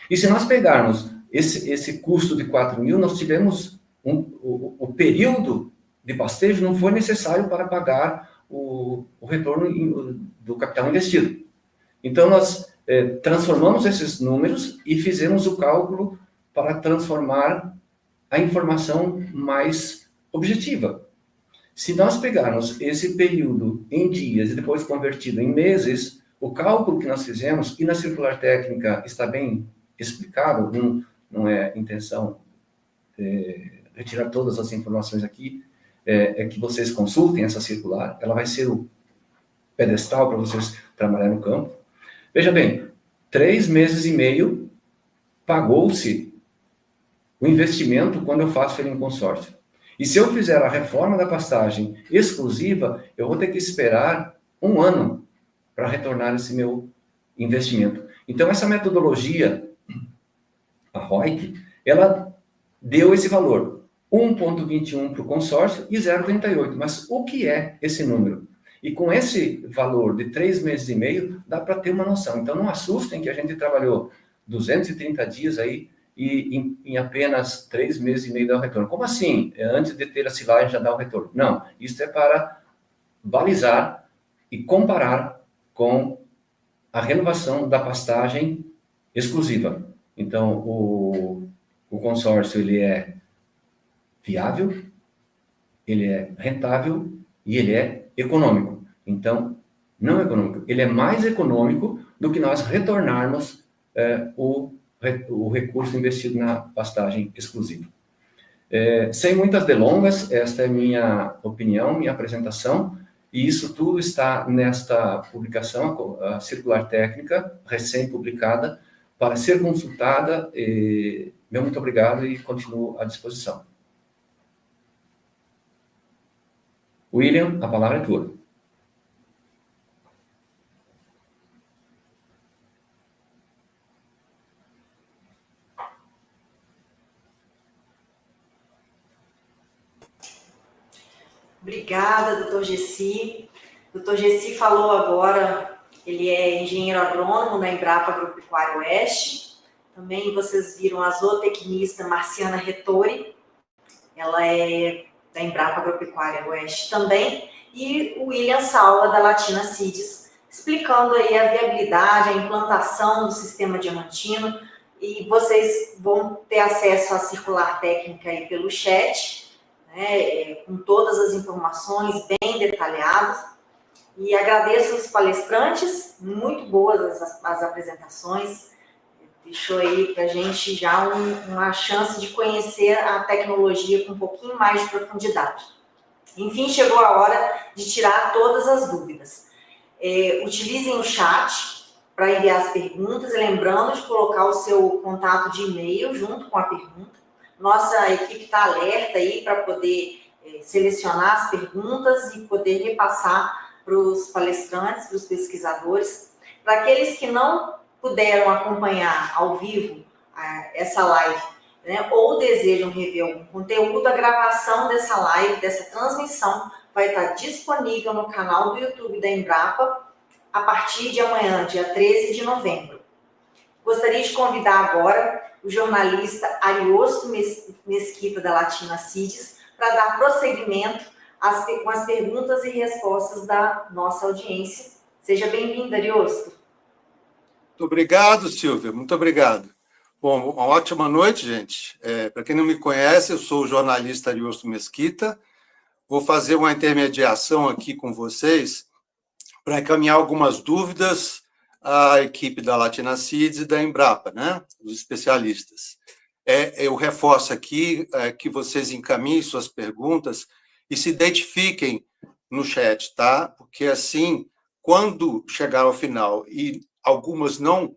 E se nós pegarmos esse custo de 4 mil, nós tivemos o período de pastejo não foi necessário para pagar o retorno do capital investido. Então, nós transformamos esses números e fizemos o cálculo para transformar a informação mais objetiva. Se nós pegarmos esse período em dias e depois convertido em meses, o cálculo que nós fizemos, e na circular técnica está bem explicado, não é intenção retirar todas as informações aqui, é que vocês consultem essa circular, ela vai ser o pedestal para vocês trabalharem no campo. Veja bem, 3 meses e meio pagou-se o investimento quando eu faço ele em consórcio. E se eu fizer a reforma da pastagem exclusiva, eu vou ter que esperar 1 ano para retornar esse meu investimento. Então, essa metodologia, a ROIC, ela deu esse valor, 1,21 para o consórcio e 0,38. Mas o que é esse número? E com esse valor de 3 meses e meio, dá para ter uma noção. Então, não assustem que a gente trabalhou 230 dias aí e em apenas 3 meses e meio dá o retorno. Como assim? Antes de ter a silagem já dá o retorno? Não, isso é para balizar e comparar com a renovação da pastagem exclusiva. Então, o consórcio ele é viável, ele é rentável e ele é econômico. Então, não econômico, ele é mais econômico do que nós retornarmos o recurso investido na pastagem exclusiva. Sem muitas delongas, esta é minha opinião, minha apresentação, e isso tudo está nesta publicação, a circular técnica, recém-publicada, para ser consultada. Meu muito obrigado e continuo à disposição. William, a palavra é tua. Obrigada, doutor Gessi. Doutor Gessi falou agora, ele é engenheiro agrônomo na Embrapa Agropecuária Oeste. Também vocês viram a zootecnista Marciana Rettori, ela é da Embrapa Agropecuária Oeste também, e o William Salva, da Latina Seeds, explicando aí a viabilidade, a implantação do sistema diamantino, e vocês vão ter acesso à circular técnica aí pelo chat, né, com todas as informações bem detalhadas, e agradeço os palestrantes, muito boas as apresentações, deixou aí para a gente já uma chance de conhecer a tecnologia com um pouquinho mais de profundidade. Enfim, chegou a hora de tirar todas as dúvidas. Utilizem o chat para enviar as perguntas, e lembrando de colocar o seu contato de e-mail junto com a pergunta. Nossa equipe está alerta aí para poder selecionar as perguntas e poder repassar para os palestrantes, para os pesquisadores. Para aqueles que não puderam acompanhar ao vivo essa live, né, ou desejam rever algum conteúdo, a gravação dessa live, dessa transmissão, vai estar disponível no canal do YouTube da Embrapa a partir de amanhã, dia 13 de novembro. Gostaria de convidar agora o jornalista Ariosto Mesquita, da Latina CIDES, para dar prosseguimento com as perguntas e respostas da nossa audiência. Seja bem-vindo, Ariosto. Muito obrigado, Silvia, muito obrigado. Bom, uma ótima noite, gente. Para quem não me conhece, eu sou o jornalista Ariosto Mesquita. Vou fazer uma intermediação aqui com vocês para encaminhar algumas dúvidas à equipe da Latina CIDES e da Embrapa, né? Os especialistas. Eu reforço aqui que vocês encaminhem suas perguntas e se identifiquem no chat, tá? Porque assim, quando chegar ao final e algumas não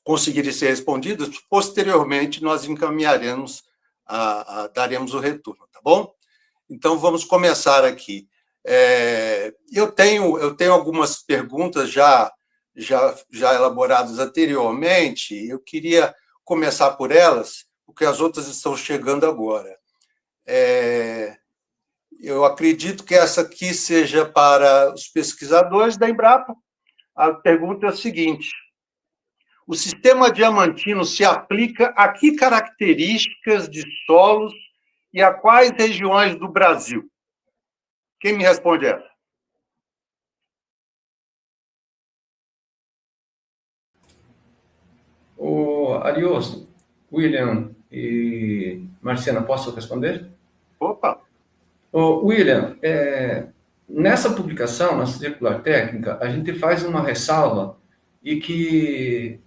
conseguirem ser respondidas, posteriormente nós encaminharemos, daremos o retorno, tá bom? Então, vamos começar aqui. Eu tenho algumas perguntas já elaboradas anteriormente, eu queria começar por elas, porque as outras estão chegando agora. Eu acredito que essa aqui seja para os pesquisadores da Embrapa. A pergunta é a seguinte: o sistema diamantino se aplica a que características de solos e a quais regiões do Brasil? Quem me responde essa? Ariosto, William e Marciana, posso responder? Opa! William, nessa publicação, na circular técnica, a gente faz uma ressalva e que,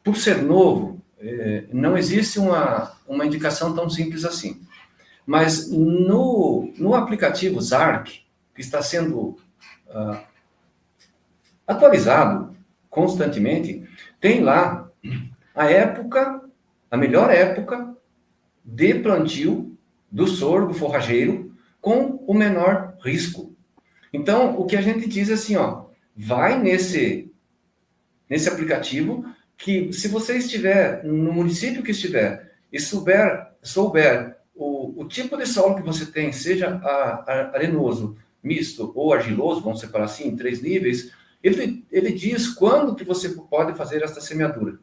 por ser novo, não existe uma indicação tão simples assim. Mas no aplicativo ZARC, que está sendo atualizado constantemente, tem lá a melhor época de plantio do sorgo forrageiro com o menor risco. Então, o que a gente diz é assim, vai nesse aplicativo, que se você estiver no município que estiver e souber o tipo de solo que você tem, seja arenoso, misto ou argiloso, vamos separar assim, em 3 níveis, ele diz quando que você pode fazer essa semeadura.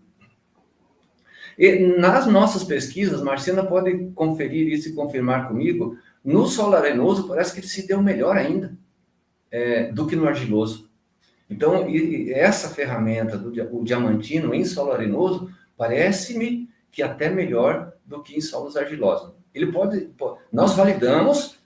E nas nossas pesquisas, Marciana pode conferir isso e confirmar comigo, no solo arenoso parece que ele se deu melhor ainda do que no argiloso. Então, essa ferramenta o diamantino em solo arenoso parece-me que até melhor do que em solos argilosos. Ele nós validamos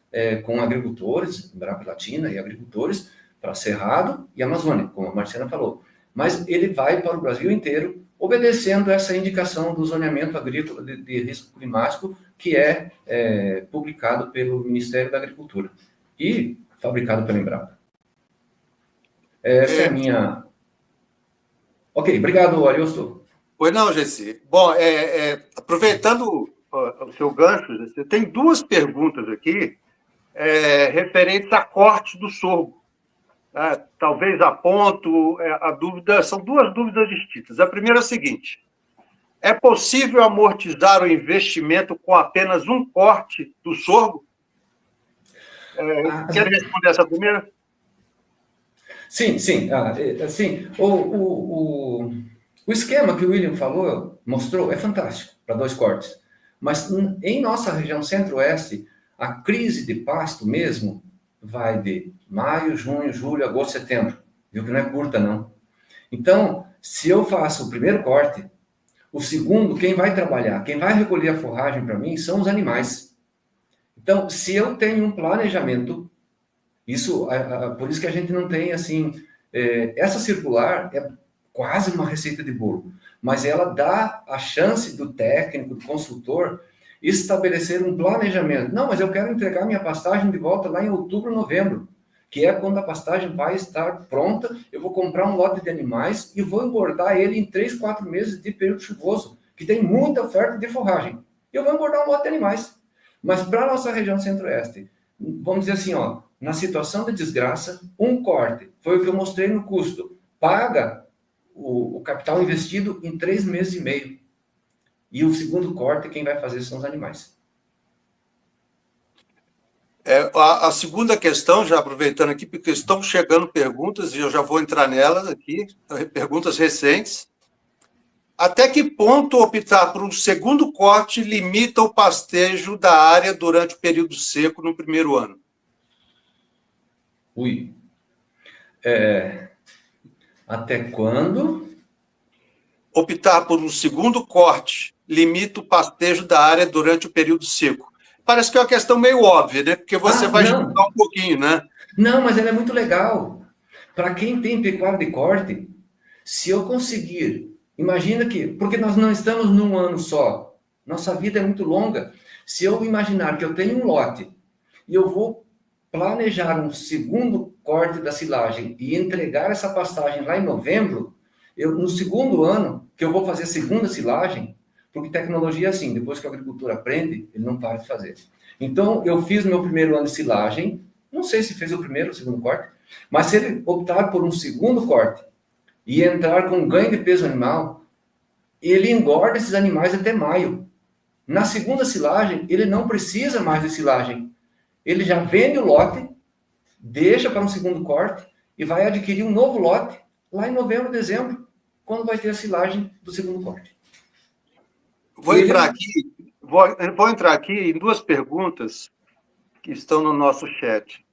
com agricultores, Embrapa Latina e agricultores, para Cerrado e Amazônia, como a Marciana falou. Mas ele vai para o Brasil inteiro, obedecendo essa indicação do zoneamento agrícola de risco climático, que é publicado pelo Ministério da Agricultura e fabricado pela Embrapa. Essa é a minha... Ok, obrigado, Ariosto. Pois não, Gessi. Bom, aproveitando o seu gancho, Gessi, tem 2 perguntas aqui referentes a corte do sorgo. Talvez aponto a dúvida, são 2 dúvidas distintas. A primeira é a seguinte: é possível amortizar o investimento com apenas um corte do sorgo? Quer responder essa primeira? Sim. O esquema que o William mostrou é fantástico para 2 cortes. Mas em nossa região centro-oeste, a crise de pasto mesmo vai de maio, junho, julho, agosto, setembro. Viu que não é curta, não. Então, se eu faço o primeiro corte, o segundo, quem vai trabalhar, quem vai recolher a forragem para mim são os animais. Então, se eu tenho um planejamento, por isso que a gente não tem, assim... essa circular é quase uma receita de bolo, mas ela dá a chance do técnico, do consultor, estabelecer um planejamento. Não, mas eu quero entregar minha pastagem de volta lá em outubro, novembro, que é quando a pastagem vai estar pronta, eu vou comprar um lote de animais e vou engordar ele em 3, 4 meses de período chuvoso, que tem muita oferta de forragem. Eu vou engordar um lote de animais. Mas para a nossa região centro-oeste, vamos dizer assim, ó, na situação de desgraça, um corte, foi o que eu mostrei no custo, paga o capital investido em 3 meses e meio. E o segundo corte, quem vai fazer são os animais. A segunda questão, já aproveitando aqui, porque estão chegando perguntas, e eu já vou entrar nelas aqui, perguntas recentes. Até que ponto optar por um segundo corte limita o pastejo da área durante o período seco no primeiro ano? Até quando? Optar por um segundo corte limita o pastejo da área durante o período seco. Parece que é uma questão meio óbvia, né? Porque você vai explicar um pouquinho, né? Não, mas ela é muito legal. Para quem tem pecuária de corte, se eu conseguir, imagina que, porque nós não estamos num ano só, nossa vida é muito longa. Se eu imaginar que eu tenho um lote e eu vou planejar um segundo corte da silagem e entregar essa pastagem lá em novembro, no segundo ano, que eu vou fazer a segunda silagem, porque tecnologia é assim, depois que o agricultor aprende, ele não para de fazer. Então, eu fiz meu primeiro ano de silagem, não sei se fez o primeiro ou o segundo corte, mas se ele optar por um segundo corte e entrar com ganho de peso animal, ele engorda esses animais até maio. Na segunda silagem, ele não precisa mais de silagem. Ele já vende o lote, deixa para um segundo corte e vai adquirir um novo lote lá em novembro, dezembro, quando vai ter a silagem do segundo corte. Vou entrar aqui em duas perguntas que estão no nosso chat.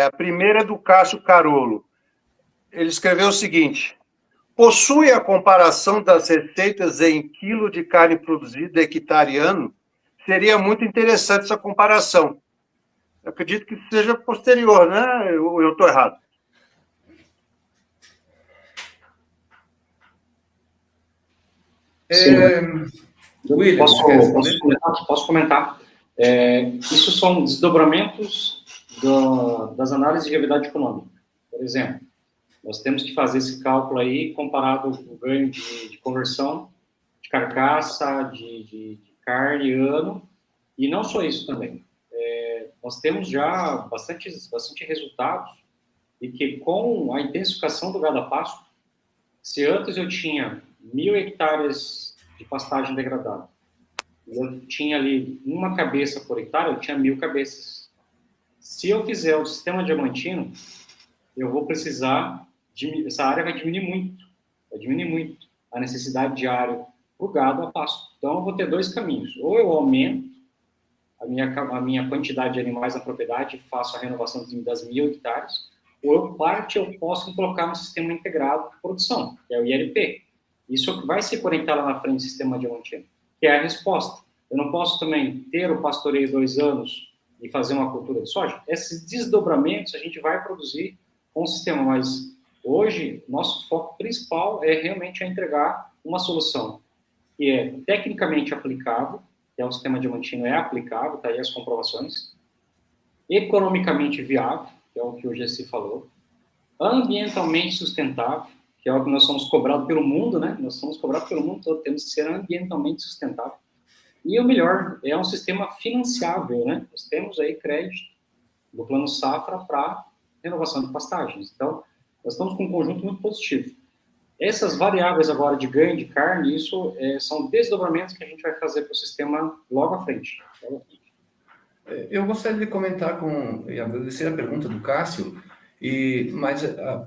A primeira é do Cássio Carolo. Ele escreveu o seguinte: possui a comparação das receitas em quilo de carne produzida hectare ano? Seria muito interessante essa comparação. Eu acredito que seja posterior, né? Ou eu estou errado? William, posso comentar. Isso são desdobramentos das análises de viabilidade econômica. Por exemplo, nós temos que fazer esse cálculo aí comparado com o ganho de conversão de carcaça, de carne ano, e não só isso também. Nós temos já bastante resultados e que com a intensificação do gado a pasto, se antes eu tinha 1.000 hectares de pastagem degradada, eu tinha ali uma cabeça por hectare, eu tinha 1.000 cabeças. Se eu fizer o sistema diamantino, eu vou precisar, essa área vai diminuir muito a necessidade de área para o gado a pasto. Então, eu vou ter dois caminhos. Ou eu aumento a minha quantidade de animais na propriedade e faço a renovação das 1.000 hectares, ou eu posso colocar no sistema integrado de produção, que é o ILP. Isso vai se conectar lá na frente do sistema diamantino, que é a resposta. Eu não posso também ter o pastoreio 2 anos e fazer uma cultura de soja. Esses desdobramentos a gente vai produzir com o sistema, mas hoje nosso foco principal é realmente entregar uma solução que é tecnicamente aplicável, que é o sistema diamantino, é aplicável, tá aí as comprovações, economicamente viável, que é o que o Gessi falou, ambientalmente sustentável, que é o que nós somos cobrados pelo mundo, né? Nós somos cobrados pelo mundo todo, temos que ser ambientalmente sustentável. E o melhor, é um sistema financiável, né? Nós temos aí crédito do Plano Safra para renovação de pastagens. Então, nós estamos com um conjunto muito positivo. Essas variáveis agora de ganho de carne, isso são desdobramentos que a gente vai fazer para o sistema logo à frente. Eu gostaria de comentar e agradecer a pergunta do Cássio,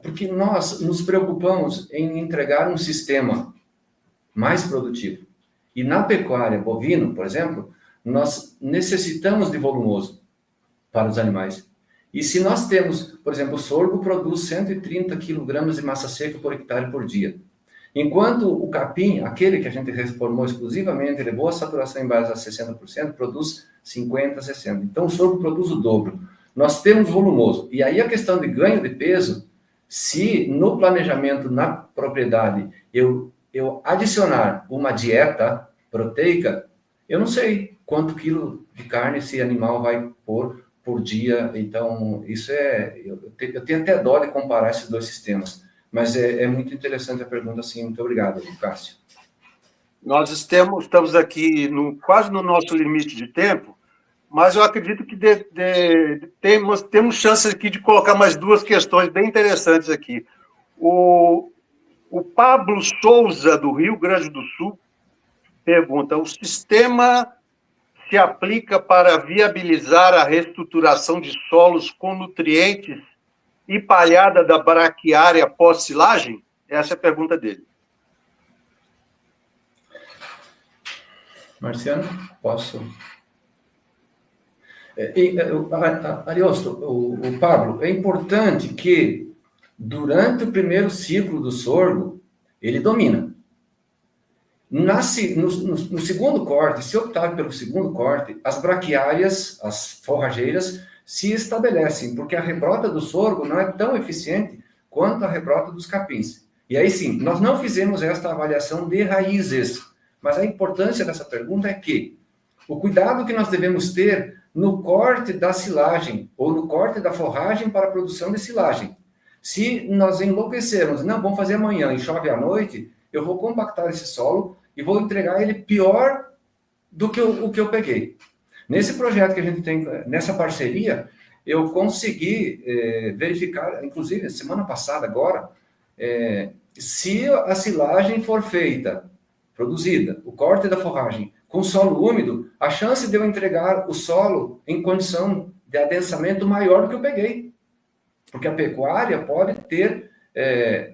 porque nós nos preocupamos em entregar um sistema mais produtivo. E na pecuária bovino, por exemplo, nós necessitamos de volumoso para os animais. E se nós temos, por exemplo, o sorgo produz 130 kg de massa seca por hectare por dia. Enquanto o capim, aquele que a gente reformou exclusivamente, levou a saturação em base a 60%, produz 50, 60. Então o sorgo produz o dobro. Nós temos volumoso. E aí a questão de ganho de peso, se no planejamento, na propriedade, eu adicionar uma dieta proteica, eu não sei quanto quilo de carne esse animal vai pôr por dia. Então, isso eu tenho até dó de comparar esses dois sistemas, mas é muito interessante a pergunta, sim. Muito obrigado, Cássio. Nós estamos aqui quase no nosso limite de tempo, mas eu acredito que temos chance aqui de colocar mais duas questões bem interessantes aqui. O Pablo Souza, do Rio Grande do Sul, pergunta: o sistema se aplica para viabilizar a reestruturação de solos com nutrientes e palhada da braquiária pós-silagem? Essa é a pergunta dele. Marciano, posso? Ariosto, o Pablo, é importante que, durante o primeiro ciclo do sorgo, ele domina. No segundo corte, se optar pelo segundo corte, as braquiárias, as forrageiras, se estabelecem, porque a rebrota do sorgo não é tão eficiente quanto a rebrota dos capins. E aí sim, nós não fizemos esta avaliação de raízes, mas a importância dessa pergunta é que o cuidado que nós devemos ter no corte da silagem, ou no corte da forragem para a produção de silagem. Se nós enlouquecermos, não, vamos fazer amanhã e chove à noite, eu vou compactar esse solo e vou entregar ele pior do que o que eu peguei. Nesse projeto que a gente tem, nessa parceria, eu consegui verificar, inclusive, semana passada agora, se a silagem for feita, produzida, o corte da forragem, com solo úmido, a chance de eu entregar o solo em condição de adensamento maior do que eu peguei. Porque a pecuária pode ter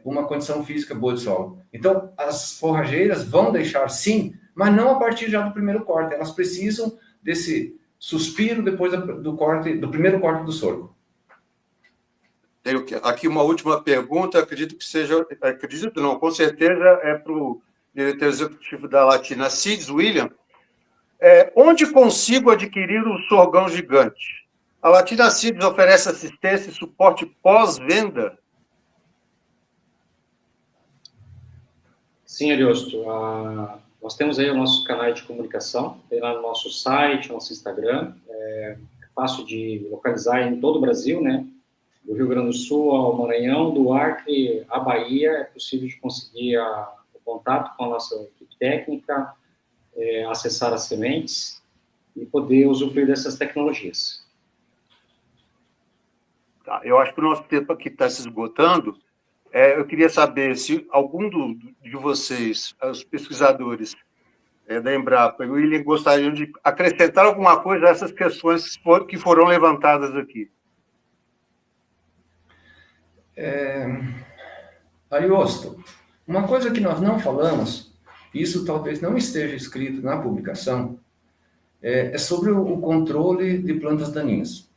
uma condição física boa de solo. Então, as forrageiras vão deixar sim, mas não a partir já do primeiro corte. Elas precisam desse suspiro depois do primeiro corte do sorgo. Tenho aqui uma última pergunta, com certeza é para o diretor executivo da Latina Seeds, William. Onde consigo adquirir o sorgão gigante? A Latina Seeds oferece assistência e suporte pós-venda? Sim, Ariosto. Nós temos aí o nosso canal de comunicação, tem lá no nosso site, nosso Instagram. É fácil de localizar em todo o Brasil, né? Do Rio Grande do Sul ao Maranhão, do Acre à Bahia, é possível de conseguir o contato com a nossa equipe técnica, acessar as sementes e poder usufruir dessas tecnologias. Tá, eu acho que o nosso tempo aqui está se esgotando. Eu queria saber se algum de vocês, os pesquisadores da Embrapa e o William, gostariam de acrescentar alguma coisa a essas questões que foram levantadas aqui. Ariosto, uma coisa que nós não falamos, isso talvez não esteja escrito na publicação, é sobre o controle de plantas daninhas.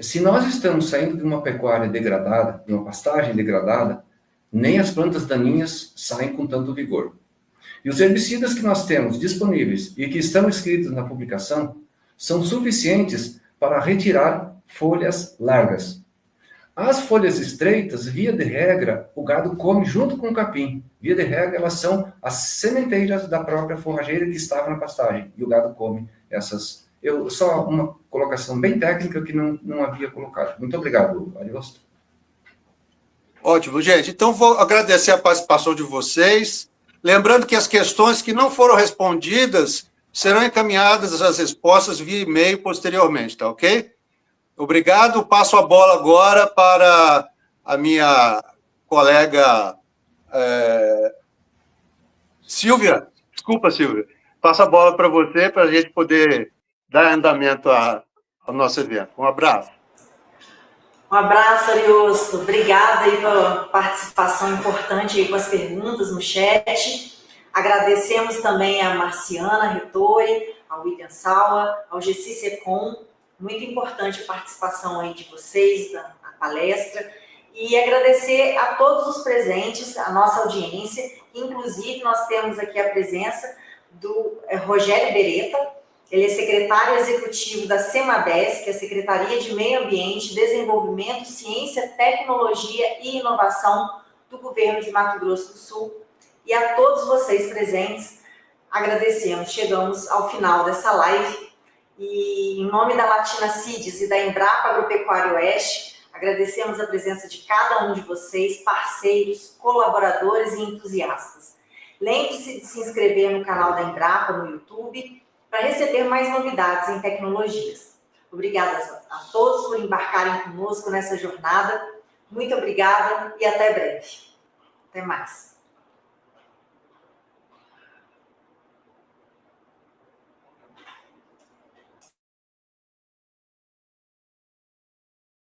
Se nós estamos saindo de uma pecuária degradada, de uma pastagem degradada, nem as plantas daninhas saem com tanto vigor. E os herbicidas que nós temos disponíveis e que estão escritos na publicação são suficientes para retirar folhas largas. As folhas estreitas, via de regra, o gado come junto com o capim. Via de regra, elas são as sementeiras da própria forrageira que estava na pastagem. E o gado come essas. Só uma colocação bem técnica que não havia colocado. Muito obrigado, Ariosto. Ótimo, gente. Então, vou agradecer a participação de vocês. Lembrando que as questões que não foram respondidas serão encaminhadas as respostas via e-mail posteriormente, tá ok? Obrigado. Passo a bola agora para a minha colega Silvia. Desculpa, Silvia. Passo a bola para você para a gente poder dar andamento ao nosso evento. Um abraço. Um abraço, Ariosto. Obrigada aí pela participação importante aí com as perguntas no chat. Agradecemos também a Marciana Rettori, ao William Sawa, ao Gessi Secom. Muito importante a participação aí de vocês na palestra. E agradecer a todos os presentes, a nossa audiência. Inclusive, nós temos aqui a presença do Rogério Beretta. Ele é secretário executivo da SEMADES, que é a Secretaria de Meio Ambiente, Desenvolvimento, Ciência, Tecnologia e Inovação do Governo de Mato Grosso do Sul. E a todos vocês presentes, agradecemos. Chegamos ao final dessa live. E em nome da Latina Seeds e da Embrapa Agropecuária Oeste, agradecemos a presença de cada um de vocês, parceiros, colaboradores e entusiastas. Lembre-se de se inscrever no canal da Embrapa no YouTube, para receber mais novidades em tecnologias. Obrigada a todos por embarcarem conosco nessa jornada. Muito obrigada e até breve. Até mais.